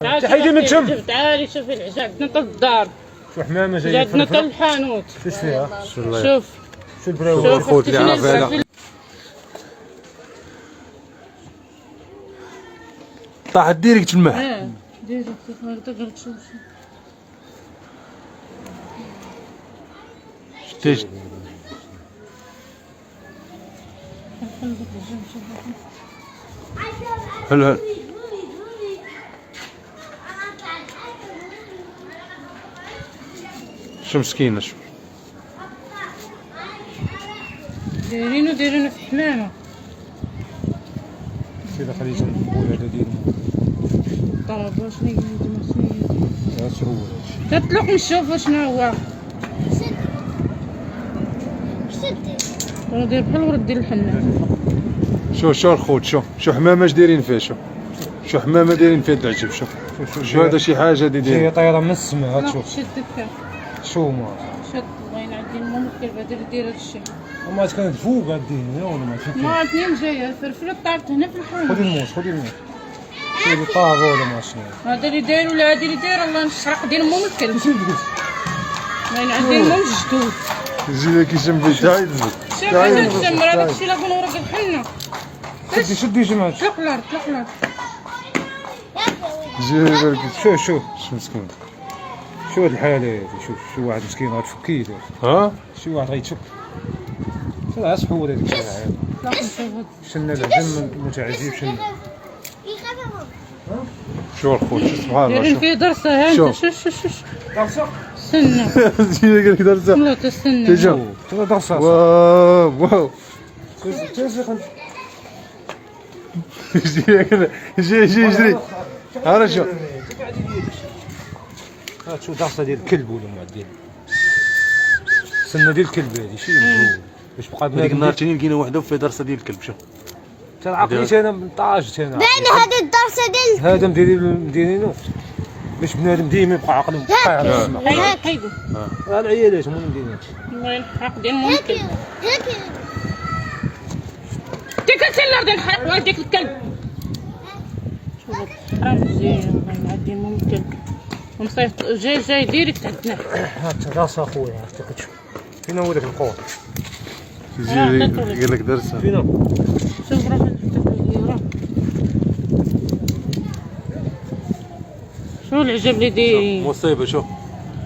تحيدي من تم. تعالي شوفي العشاء عندنا طل الدار. شو حمامه جايه عندنا طل الحانوت. شوش فيها؟ شوف شو البراوي؟ الخوت اللي عارف هذا طاحت ديريكت الماء. ديريكت تقدر تشوف. شتيش هل شو مسكينة شو دايرينو في حمامة. سيدي خليجي نقول هذا ديالو طلب واش نقول شنو تطلق نشوفوا شنو هو. ندير بحال ورد ديال الحنان. شو الخوت شو حمامة اش دايرين فيه شو حمامة دايرين فيه العجب شو هذا شي حاجة هي دايرين طايرة من السما هاد شوف شد فيها شو ما شد الله ينعدي المهم كيف دير هادشي. وما كانت فوق هادين ولا ما شفتي ما اثنين جايه الفرفله طارت هنا في الحومه. خذي الموس خذي طاب ولا ما شنو هذا اللي داير ولا هذا اللي داير الله نشرق ديال مو الكلب. الله ينعدي المهم جدود يجي لك يشم في شاي شوف هذا التمر هذاك الشيء اللي ورق الحنه. شدي جماعة طلق الارض يجي لك شو مسكين شو هاد الحالة هادي شو واحد مسكين غتفكيه ها شي واحد غيتفك طلع سحور هذيك الساعة شنا العجم متعجب شنا شو الخوت سبحان الله دايرين فيه درسه ها انت شوف درسة استنى يجي لك درسة والله تستنى تيجا ترى درسة واو يجي يجري ها شو هاد شو درسة ديال الكلب ولا ما ديال سنة ديال الكلب هادي شي مزول باش بقى هذيك النهار تاني لقينا وحده في درسه ديال الكلب شوف ترى عقليت انا طاجت انا باين هذه الدرسه ديال هذا مديرينو باش بنادم ديما يبقى عقله قاعد هاك هيدو العيالات هما مديرين الله ينحرق ديال ممكن هيك ديك الارض نحرق والديك الكلب. شوف الحرام زين الله ينعدي ممكن ونصيفط جاي ديريكت عندنا. هات راسها خويا عرفتي كتشوف فينا هو داك القوه يجي قال لك درسه فينا شوف راه اليورا شو العجب اللي دايرين مصيبه شوف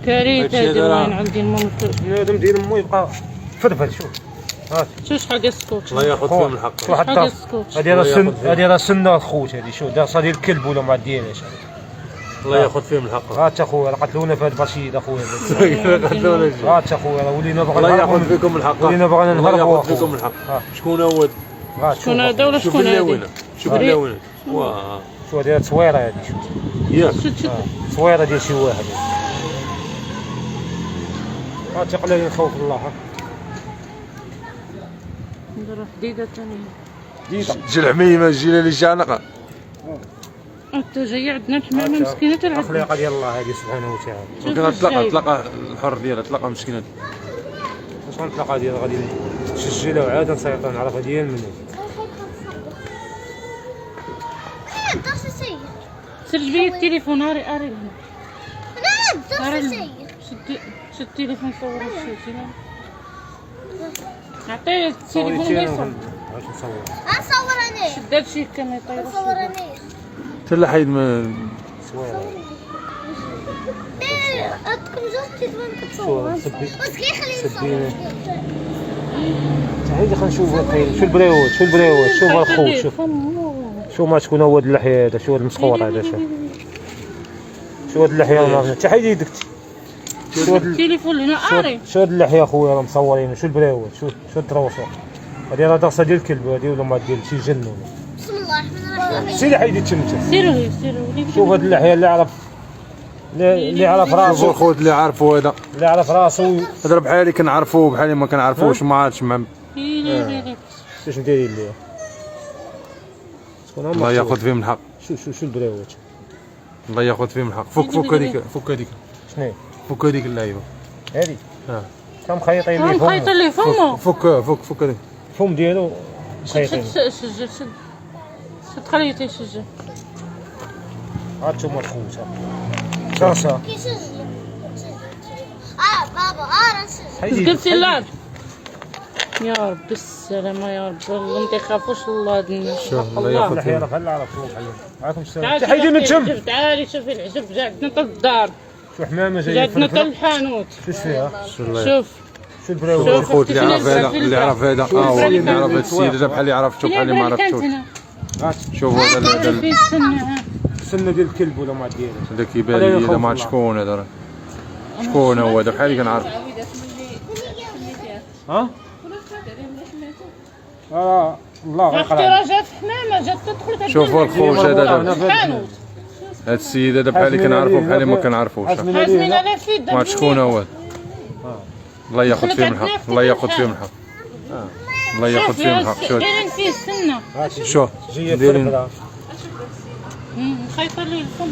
كارثه ديال الله ينعدي الممكن. بنادم ديال مو يبقى فرفل شوف هات شو شحال ديال السكوت الله ياخذ فيهم الحق شو واحد شحال ديال درس السكوت. هادي راه سنة خوت هادي شو درسه ديال الكلب ولا ما ديالهاش الله ياخذ فيهم الحق هات اخويا راه قتلونا في هاد البشيد اخويا قتلونا هات اخويا راه ولينا بغا الله ياخذ فيكم الحق ولينا بغينا الله نهربوا ياخذ فيكم الحق شكون هو شكون هذا ولا شوف شكون هذا؟ اللونة شوف اللونة واه شو هادي تصويره هادي شوف ياك شد تصويره ديال شي واحد هات قليل نخوف الله نديرو حديده ثانيه. جي الحميمه جي لي شانقه انت جاي عندنا الحمامه مسكينه تلعب. الخليقه ديال الله هذه سبحانه وتعالى ممكن تلقى الحر ديالها تلقى مسكينه واش غنتلاقى ديال غادي نسجلها وعاد نسيطر نعرفها ديال من الدرسه سيء سرج بيا التليفون اري لا الدرسه سيء شد التليفون صور الشيء عطيه التليفون ما يصور. واش نصور اصور انا شد هادشي كما يطير. اصور انا تلا حيد ما تصويره عندكم زوج تليفون كتصور بس كي خليني نصور تعالي خلينا نشوفوا شو البريوت شوف الخوت شوف ما شكون هو هاد اللحيه هذا شو هاد المسخور هذا شو هاد اللحيه حتى حيدي يدك شو التليفون هنا اري شو هاد اللحيه اخويا راه مصورين شو البريوت شو الدروسه هادي راه درسه ديال الكلب هادي ولا ما ديال شي جنون بسم الله الرحمن الرحيم سيدي حيدي تمشى سيروا شوف هاد اللحيه اللي عرف شوفوا الخوت اللي عارفوا هذا اللي عرف راسو هذا بحالي كنعرفوه بحالي ما كنعرفوش ما عادش ما اش ندير ليه الله ياخذ فيهم الحق شو البريوت الله ياخذ فيهم الحق فك هذيك شنو فك هذيك اللعيبه هادي اه كم خيطين ليه خيط لي فمو فك هذيك الفم ديالو خيطين شد خليه تيسجل هات هما الخوت كاسة كي سجل بابا راه قلتي لا يا ربي السلامة يا ربي والله ما تيخافوش الله هاد الناس شوف، الله الله لا حيرك هلا على فوق عليكم السلام تعالي تحيدي من تم شوفي تعالي شوفي العجب جا عندنا حتى الدار شو حمامة جا جاية عندنا حتى فلفلة الحانوت شوش فيها شوف شو البراوة شوف. الخوت اللي عرف هذا شوف اللي عرف هذا اللي عرف هذا السيد جا بحال اللي عرفته بحال اللي ما عرفتوش. هات شوفوا هذا في السنة السنة ديال الكلب ولا ما ديالو هذا كيبان لي هذا ما عرفت شكون هذا راه. شكون هو هذا بحال اللي كنعرف. ها؟ الله غير اختي راه جات حمامة جات تدخل شوفوا الخوت هذا الحانوت هذا السيد هذا بحال اللي كنعرفو بحال اللي ما كنعرفوش. حازمين على فيد ما عرفت شكون هو. الله ياخذ فيهم الحق الله ياخذ فيهم الحق الله ياخذ فيهم الحق. شوف دايرين فيه السنة شوف جاية دايرين فلفلة خايفة ليه الفم